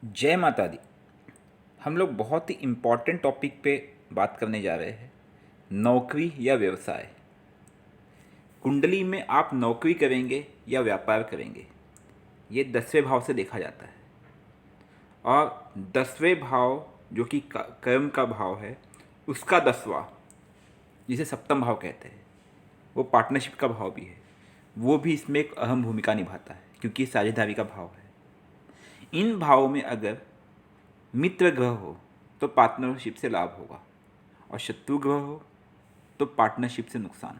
जय माता दी। हम लोग बहुत ही इम्पॉर्टेंट टॉपिक पे बात करने जा रहे हैं, नौकरी या व्यवसाय। कुंडली में आप नौकरी करेंगे या व्यापार करेंगे, ये 10वें भाव से देखा जाता है। और 10वें भाव जो कि कर्म का भाव है, उसका 10वां, जिसे सप्तम भाव कहते हैं, वो पार्टनरशिप का भाव भी है। वो भी इसमें एक अहम भूमिका निभाता है क्योंकि साझेदारी का भाव है। इन भावों में अगर मित्र ग्रह हो तो पार्टनरशिप से लाभ होगा, और शत्रु ग्रह हो तो पार्टनरशिप से नुकसान।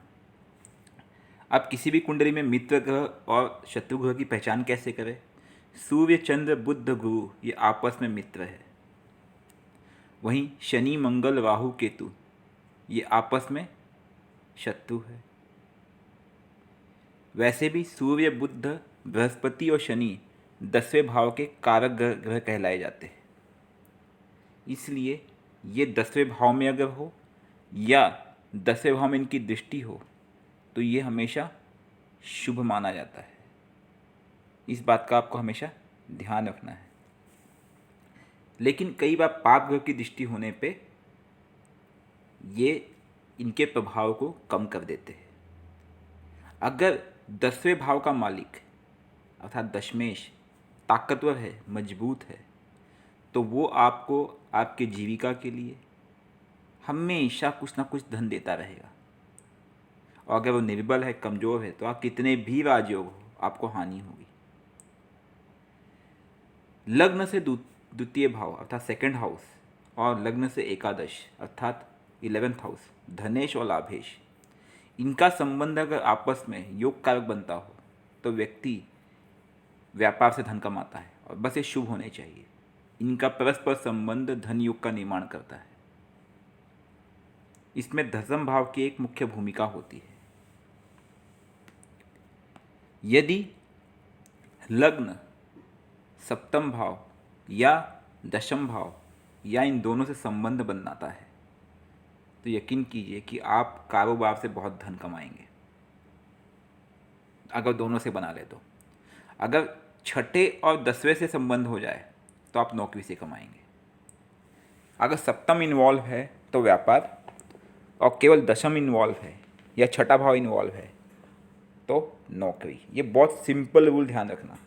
आप किसी भी कुंडली में मित्र ग्रह और शत्रु ग्रह की पहचान कैसे करें? सूर्य, चंद्र, बुध, गुरु ये आपस में मित्र है। वहीं शनि, मंगल, राहु, केतु ये आपस में शत्रु है। वैसे भी सूर्य, बुध, बृहस्पति और शनि 10वें भाव के कारक ग्रह कहलाए जाते हैं। इसलिए ये 10वें भाव में अगर हो या 10वें भाव में इनकी दृष्टि हो तो ये हमेशा शुभ माना जाता है। इस बात का आपको हमेशा ध्यान रखना है। लेकिन कई बार पाप ग्रह की दृष्टि होने पे ये इनके प्रभाव को कम कर देते हैं। अगर 10वें भाव का मालिक अर्थात दशमेश ताकतवर है, मजबूत है, तो वो आपको आपके जीविका के लिए हमेशा कुछ ना कुछ धन देता रहेगा। और अगर वो निर्बल है, कमज़ोर है, तो आप कितने भी राजयोग हो, आपको हानि होगी। लग्न से द्वितीय भाव अर्थात सेकंड हाउस और लग्न से एकादश अर्थात 11th हाउस, धनेश और लाभेश, इनका संबंध अगर आपस में योग कारक बनता हो तो व्यक्ति व्यापार से धन कमाता है, और बस ये शुभ होने चाहिए। इनका परस्पर संबंध धन योग का निर्माण करता है। इसमें दशम भाव की एक मुख्य भूमिका होती है। यदि लग्न सप्तम भाव या दशम भाव या इन दोनों से संबंध बनाता है तो यकीन कीजिए कि आप कारोबार से बहुत धन कमाएंगे, अगर दोनों से बना ले तो। अगर छठे और 10वें से संबंध हो जाए तो आप नौकरी से कमाएंगे। अगर सप्तम इन्वॉल्व है तो व्यापार, और केवल दशम इन्वॉल्व है या छठा भाव इन्वॉल्व है तो नौकरी। ये बहुत सिंपल रूल ध्यान रखना।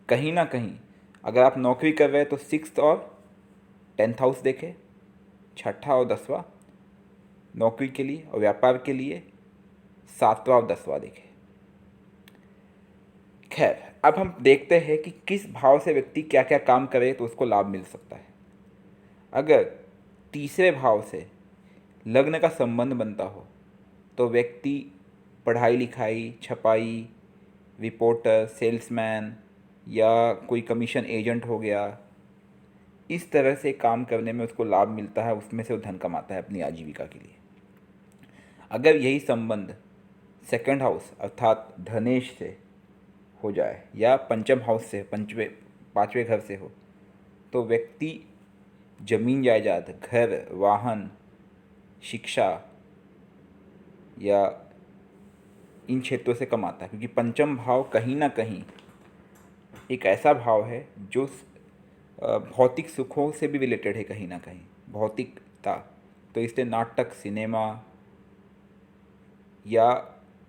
कहीं ना कहीं अगर आप नौकरी कर रहे हैं तो 6th और 10th हाउस देखें, छठा और 10वां नौकरी के लिए, और व्यापार के लिए 7वां और 10वां देखें। खैर, अब हम देखते हैं कि किस भाव से व्यक्ति क्या क्या काम करे तो उसको लाभ मिल सकता है। अगर तीसरे भाव से लग्न का संबंध बनता हो तो व्यक्ति पढ़ाई लिखाई, छपाई, रिपोर्टर, सेल्समैन या कोई कमीशन एजेंट हो गया, इस तरह से काम करने में उसको लाभ मिलता है, उसमें से वो धन कमाता है अपनी आजीविका के लिए। अगर यही संबंध सेकंड हाउस अर्थात धनेश से हो जाए या पंचम हाउस से, पाँचवें घर से हो, तो व्यक्ति जमीन जायदाद, घर, वाहन, शिक्षा या इन क्षेत्रों से कमाता है, क्योंकि पंचम भाव कहीं ना कहीं एक ऐसा भाव है जो भौतिक सुखों से भी रिलेटेड है, कहीं ना कहीं भौतिकता। तो इसलिए नाटक, सिनेमा या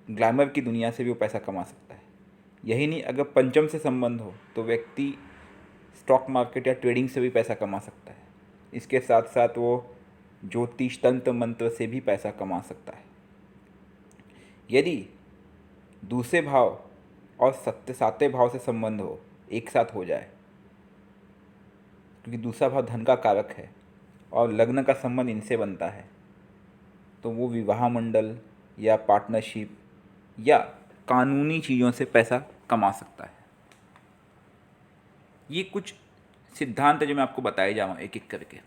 ग्लैमर की दुनिया से भी वो पैसा कमा सकता है। यही नहीं, अगर पंचम से संबंध हो तो व्यक्ति स्टॉक मार्केट या ट्रेडिंग से भी पैसा कमा सकता है। इसके साथ साथ वो ज्योतिष, तंत्र मंत्र से भी पैसा कमा सकता है। यदि दूसरे भाव और सातवें भाव से संबंध हो, एक साथ हो जाए, क्योंकि दूसरा भाव धन का कारक है और लग्न का संबंध इनसे बनता है, तो वो विवाह मंडल या पार्टनरशिप या कानूनी चीज़ों से पैसा कमा सकता है। ये कुछ सिद्धांत है जो मैं आपको बताए जाऊँ एक एक करके।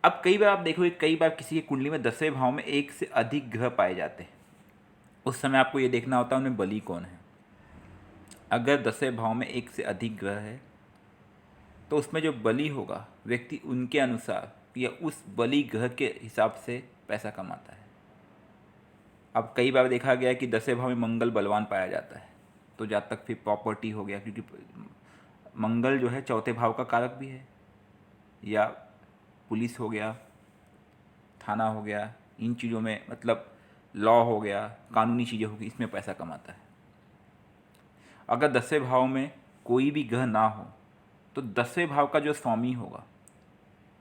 अब कई बार आप देखोगे, कई बार किसी की कुंडली में 10वें भाव में एक से अधिक ग्रह पाए जाते हैं। उस समय आपको ये देखना होता है उनमें बली कौन है। अगर 10वें भाव में एक से अधिक ग्रह है तो उसमें जो बली होगा, व्यक्ति उनके अनुसार या उस बली ग्रह के हिसाब से पैसा कमाता है। अब कई बार देखा गया है कि 10वें भाव में मंगल बलवान पाया जाता है, तो जातक फिर प्रॉपर्टी हो गया, क्योंकि मंगल जो है चौथे भाव का कारक भी है, या पुलिस हो गया, थाना हो गया, इन चीज़ों में मतलब लॉ हो गया, कानूनी चीज़ें होगी, इसमें पैसा कमाता है। अगर 10वें भाव में कोई भी ग्रह ना हो तो 10वें भाव का जो स्वामी होगा,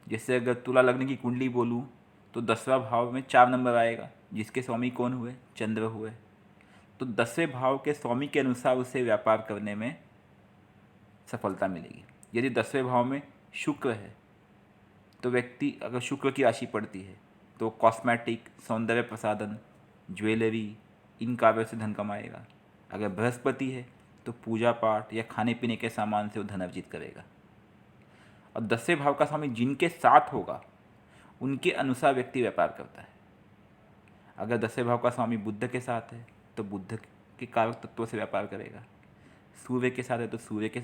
जैसे अगर तुला लग्न की कुंडली बोलूँ तो 10वां भाव में 4 नंबर आएगा, जिसके स्वामी कौन हुए? चंद्र हुए। तो 10वें भाव के स्वामी के अनुसार उसे व्यापार करने में सफलता मिलेगी। यदि 10वें भाव में शुक्र है तो व्यक्ति, अगर शुक्र की राशि पड़ती है तो कॉस्मेटिक, सौंदर्य प्रसाधन, ज्वेलरी, इन कार्यों से धन कमाएगा। अगर बृहस्पति है तो पूजा पाठ या खाने पीने के सामान से वो धन अर्जित करेगा। और 10वें भाव का स्वामी जिनके साथ होगा उनके अनुसार व्यक्ति व्यापार करता है। अगर 10वें भाव का स्वामी बुध के साथ है तो बुध के कारक तत्वों से व्यापार करेगा। सूर्य के साथ है तो सूर्य के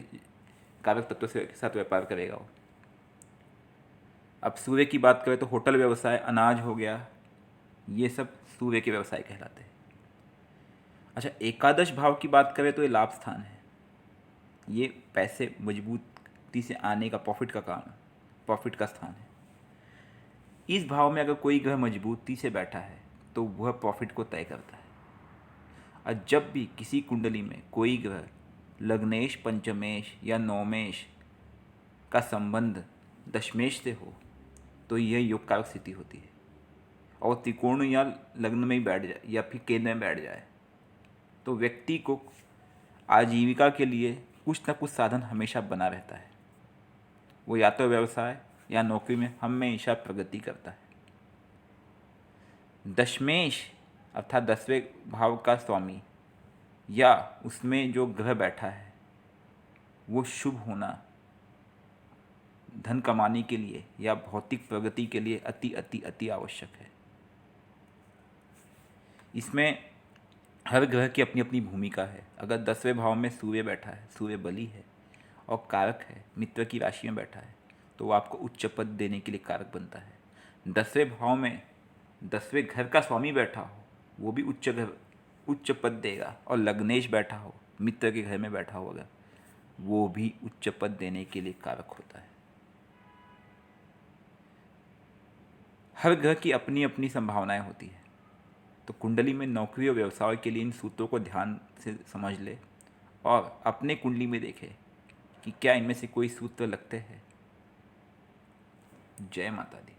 कारक तत्वों से साथ व्यापार करेगा वो। अब सूर्य की बात करें तो होटल व्यवसाय, अनाज हो गया, ये सब सूर्य के व्यवसाय कहलाते हैं। अच्छा, एकादश भाव की बात करें तो ये लाभ स्थान है। ये पैसे मजबूती से आने का, प्रॉफिट का काम है, प्रॉफिट का स्थान है। इस भाव में अगर कोई ग्रह मजबूती से बैठा है तो वह प्रॉफिट को तय करता है। और जब भी किसी कुंडली में कोई ग्रह लग्नेश, पंचमेश या नवमेश का संबंध दशमेश से हो तो यह योग कारक स्थिति होती है। और त्रिकोण या लग्न में ही बैठ जाए या फिर केंद्र में बैठ जाए तो व्यक्ति को आजीविका के लिए कुछ न कुछ साधन हमेशा बना रहता है। वो या तो व्यवसाय या नौकरी में हमेशा प्रगति करता है। दशमेश अर्थात 10वें भाव का स्वामी या उसमें जो ग्रह बैठा है वो शुभ होना धन कमाने के लिए या भौतिक प्रगति के लिए अति अति अति आवश्यक है। इसमें हर ग्रह की अपनी अपनी भूमिका है। अगर 10वें भाव में सूर्य बैठा है, सूर्य बली है और कारक है, मित्र की राशि में बैठा है, तो वो आपको उच्च पद देने के लिए कारक बनता है। 10वें भाव में 10वें घर का स्वामी बैठा हो, वो भी उच्च पद देगा। और लग्नेश बैठा हो, मित्र के घर में बैठा हो अगर, वो भी उच्च पद देने के लिए कारक होता है। हर ग्रह की अपनी अपनी संभावनाएं होती है। तो कुंडली में नौकरी और व्यवसाय के लिए इन सूत्रों को ध्यान से समझ ले और अपने कुंडली में देखे कि क्या इनमें से कोई सूत्र लगते हैं। जय माता दी।